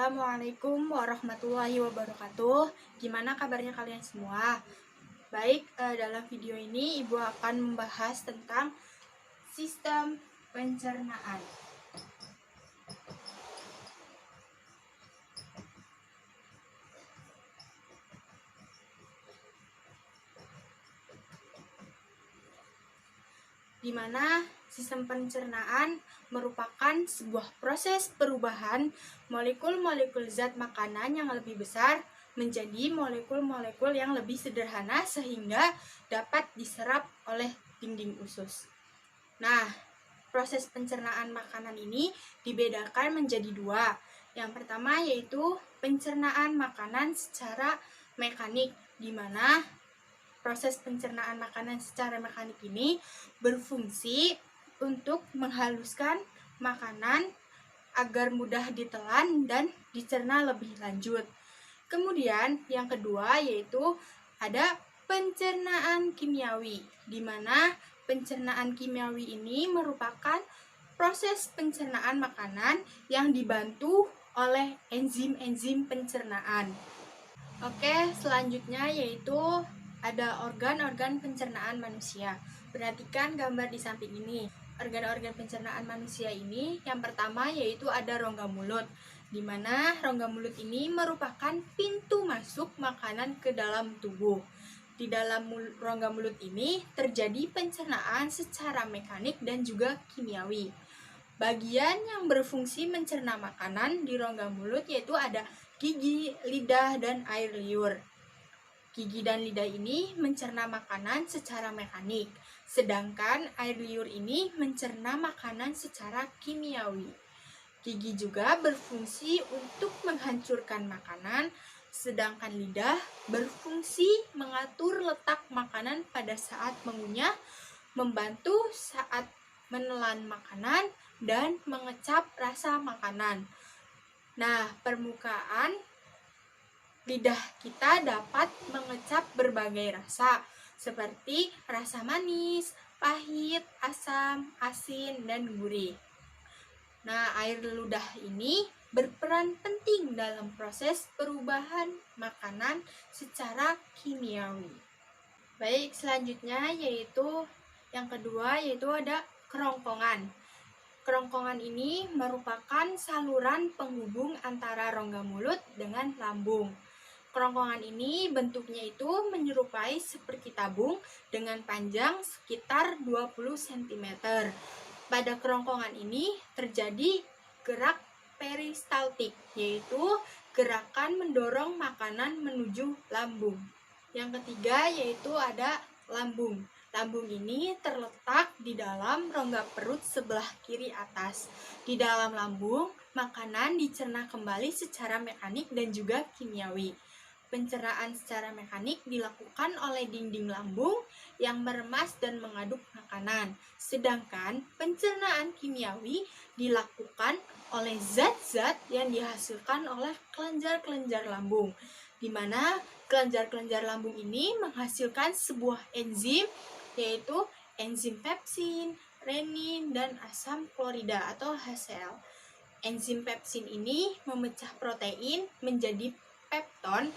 Assalamualaikum warahmatullahi wabarakatuh. Gimana kabarnya kalian semua? Baik, dalam video ini Ibu akan membahas tentang sistem pencernaan. Di mana sistem pencernaan merupakan sebuah proses perubahan molekul-molekul zat makanan yang lebih besar menjadi molekul-molekul yang lebih sederhana sehingga dapat diserap oleh dinding usus. Nah, proses pencernaan makanan ini dibedakan menjadi dua. Yang pertama yaitu pencernaan makanan secara mekanik, di mana proses pencernaan makanan secara mekanik ini berfungsi untuk menghaluskan makanan agar mudah ditelan dan dicerna lebih lanjut. Kemudian yang kedua yaitu ada pencernaan kimiawi, di mana pencernaan kimiawi ini merupakan proses pencernaan makanan yang dibantu oleh enzim-enzim pencernaan. Oke, selanjutnya yaitu ada organ-organ pencernaan manusia. Perhatikan gambar di samping ini. Organ-organ pencernaan manusia ini yang pertama yaitu ada rongga mulut, di mana rongga mulut ini merupakan pintu masuk makanan ke dalam tubuh. Di dalam rongga mulut ini terjadi pencernaan secara mekanik dan juga kimiawi. Bagian yang berfungsi mencerna makanan di rongga mulut yaitu ada gigi, lidah, dan air liur. Gigi dan lidah ini mencerna makanan secara mekanik, sedangkan air liur ini mencerna makanan secara kimiawi. Gigi juga berfungsi untuk menghancurkan makanan, sedangkan lidah berfungsi mengatur letak makanan pada saat mengunyah, membantu saat menelan makanan, dan mengecap rasa makanan. Nah, permukaan lidah kita dapat mengecap berbagai rasa, seperti rasa manis, pahit, asam, asin, dan gurih. Nah, air ludah ini berperan penting dalam proses perubahan makanan secara kimiawi. Baik, selanjutnya yaitu yang kedua yaitu ada kerongkongan. Kerongkongan ini merupakan saluran penghubung antara rongga mulut dengan lambung. Kerongkongan ini bentuknya itu menyerupai seperti tabung dengan panjang sekitar 20 cm. Pada kerongkongan ini terjadi gerak peristaltik, yaitu gerakan mendorong makanan menuju lambung. Yang ketiga yaitu ada lambung. Lambung ini terletak di dalam rongga perut sebelah kiri atas. Di dalam lambung, makanan dicerna kembali secara mekanik dan juga kimiawi. Pencernaan secara mekanik dilakukan oleh dinding lambung yang meremas dan mengaduk makanan. Sedangkan pencernaan kimiawi dilakukan oleh zat-zat yang dihasilkan oleh kelenjar-kelenjar lambung, di mana kelenjar-kelenjar lambung ini menghasilkan sebuah enzim, yaitu enzim pepsin, renin, dan asam klorida atau HCl. Enzim pepsin ini memecah protein menjadi pepton,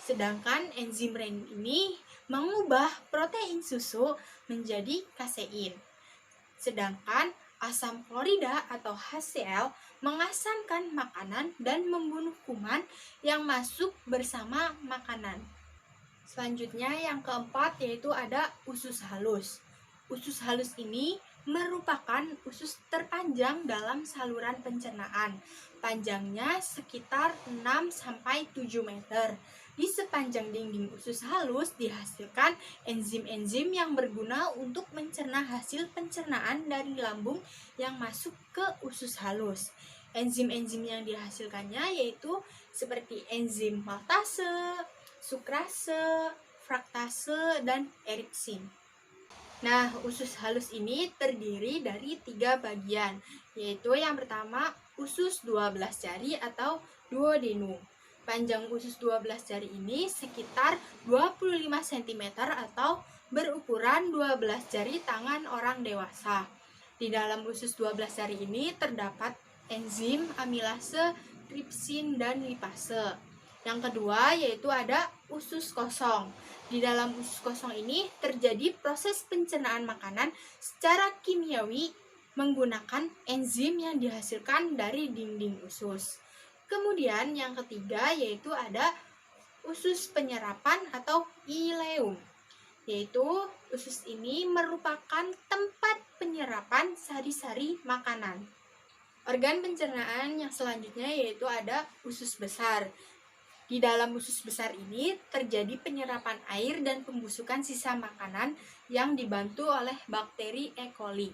sedangkan enzim renin ini mengubah protein susu menjadi kasein. Sedangkan asam klorida atau HCl mengasamkan makanan dan membunuh kuman yang masuk bersama makanan. Selanjutnya yang keempat yaitu ada usus halus. Usus halus ini merupakan usus terpanjang dalam saluran pencernaan. Panjangnya sekitar 6-7 meter. Di sepanjang dinding usus halus dihasilkan enzim-enzim yang berguna untuk mencerna hasil pencernaan dari lambung yang masuk ke usus halus. Enzim-enzim yang dihasilkannya yaitu seperti enzim maltase, sukrase, fraktase, dan eriksin. Nah, usus halus ini terdiri dari 3 bagian, yaitu yang pertama usus 12 jari atau duodenum. Panjang usus 12 jari ini sekitar 25 cm atau berukuran 12 jari tangan orang dewasa. Di dalam usus 12 jari ini terdapat enzim amilase tripsin, dan lipase. Yang kedua yaitu ada usus kosong. Di dalam usus kosong ini terjadi proses pencernaan makanan secara kimiawi menggunakan enzim yang dihasilkan dari dinding usus. Kemudian yang ketiga yaitu ada usus penyerapan atau ileum. Yaitu usus ini merupakan tempat penyerapan sari-sari makanan. Organ pencernaan yang selanjutnya yaitu ada usus besar. Di dalam usus besar ini terjadi penyerapan air dan pembusukan sisa makanan yang dibantu oleh bakteri E. coli.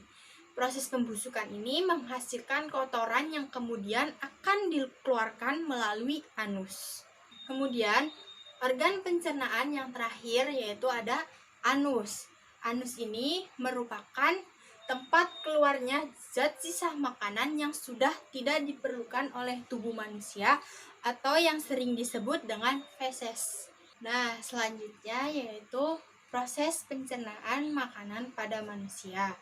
Proses pembusukan ini menghasilkan kotoran yang kemudian akan dikeluarkan melalui anus. Kemudian, organ pencernaan yang terakhir yaitu ada anus. Anus ini merupakan tempat keluarnya zat sisa makanan yang sudah tidak diperlukan oleh tubuh manusia atau yang sering disebut dengan feses. Nah, selanjutnya yaitu proses pencernaan makanan pada manusia.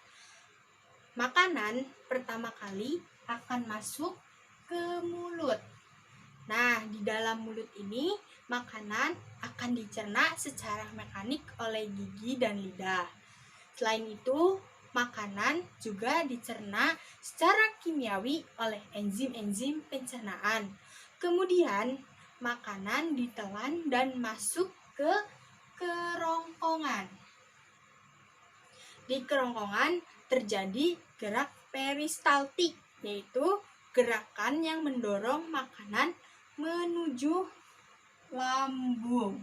Makanan pertama kali akan masuk ke mulut. Nah, di dalam mulut ini makanan akan dicerna secara mekanik oleh gigi dan lidah. Selain itu, makanan juga dicerna secara kimiawi oleh enzim-enzim pencernaan. Kemudian, makanan ditelan dan masuk ke kerongkongan. Di kerongkongan terjadi gerak peristaltik, yaitu gerakan yang mendorong makanan menuju lambung.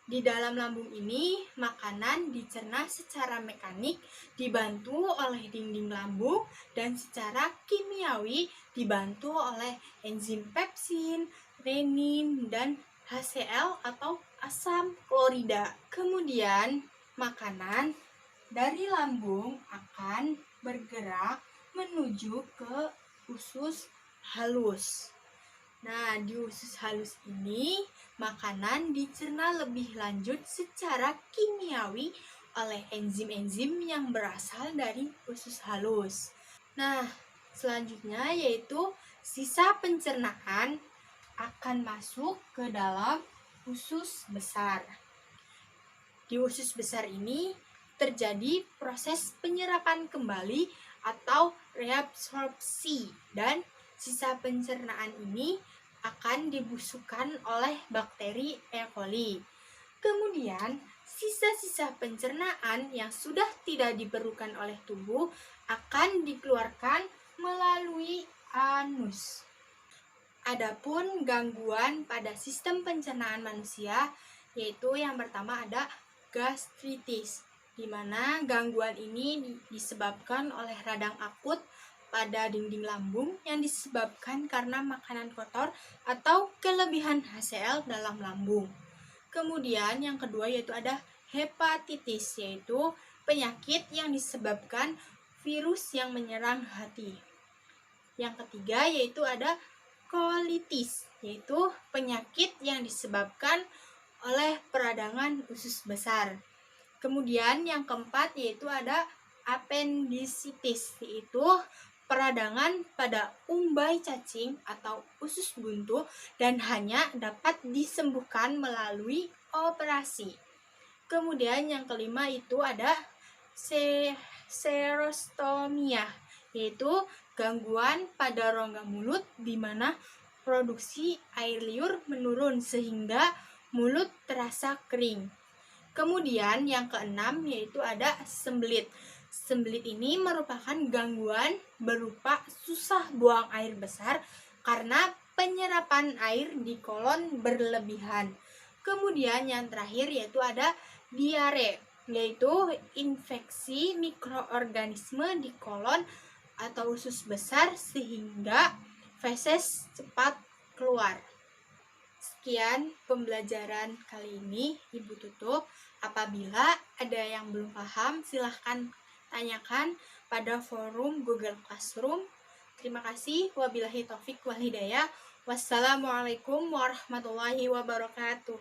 Di dalam lambung ini, makanan dicerna secara mekanik dibantu oleh dinding lambung dan secara kimiawi dibantu oleh enzim pepsin, renin, dan HCl atau asam klorida. Kemudian, makanan dari lambung akan bergerak menuju ke usus halus. Nah, di usus halus ini, makanan dicerna lebih lanjut secara kimiawi oleh enzim-enzim yang berasal dari usus halus. Nah, selanjutnya yaitu sisa pencernaan akan masuk ke dalam usus besar. Di usus besar ini terjadi proses penyerapan kembali atau reabsorpsi, dan sisa pencernaan ini akan dibusukkan oleh bakteri E. coli. Kemudian, sisa-sisa pencernaan yang sudah tidak diperlukan oleh tubuh akan dikeluarkan melalui anus. Adapun gangguan pada sistem pencernaan manusia, yaitu yang pertama ada gastritis, di mana gangguan ini disebabkan oleh radang akut pada dinding lambung yang disebabkan karena makanan kotor atau kelebihan HCl dalam lambung. Kemudian yang kedua yaitu ada hepatitis, yaitu penyakit yang disebabkan virus yang menyerang hati. Yang ketiga yaitu ada kolitis, yaitu penyakit yang disebabkan oleh peradangan usus besar. Kemudian yang keempat yaitu ada apendisitis, yaitu peradangan pada umbai cacing atau usus buntu dan hanya dapat disembuhkan melalui operasi. Kemudian yang kelima itu ada serostomia, yaitu gangguan pada rongga mulut di mana produksi air liur menurun sehingga mulut terasa kering. Kemudian yang keenam yaitu ada sembelit. Sembelit ini merupakan gangguan berupa susah buang air besar karena penyerapan air di kolon berlebihan. Kemudian yang terakhir yaitu ada diare, yaitu infeksi mikroorganisme di kolon atau usus besar sehingga feses cepat keluar. Sekian pembelajaran kali ini, Ibu tutup. Apabila ada yang belum paham, silahkan tanyakan pada forum Google Classroom. Terima kasih. Wabillahi taufik wal hidayah. Wassalamualaikum warahmatullahi wabarakatuh.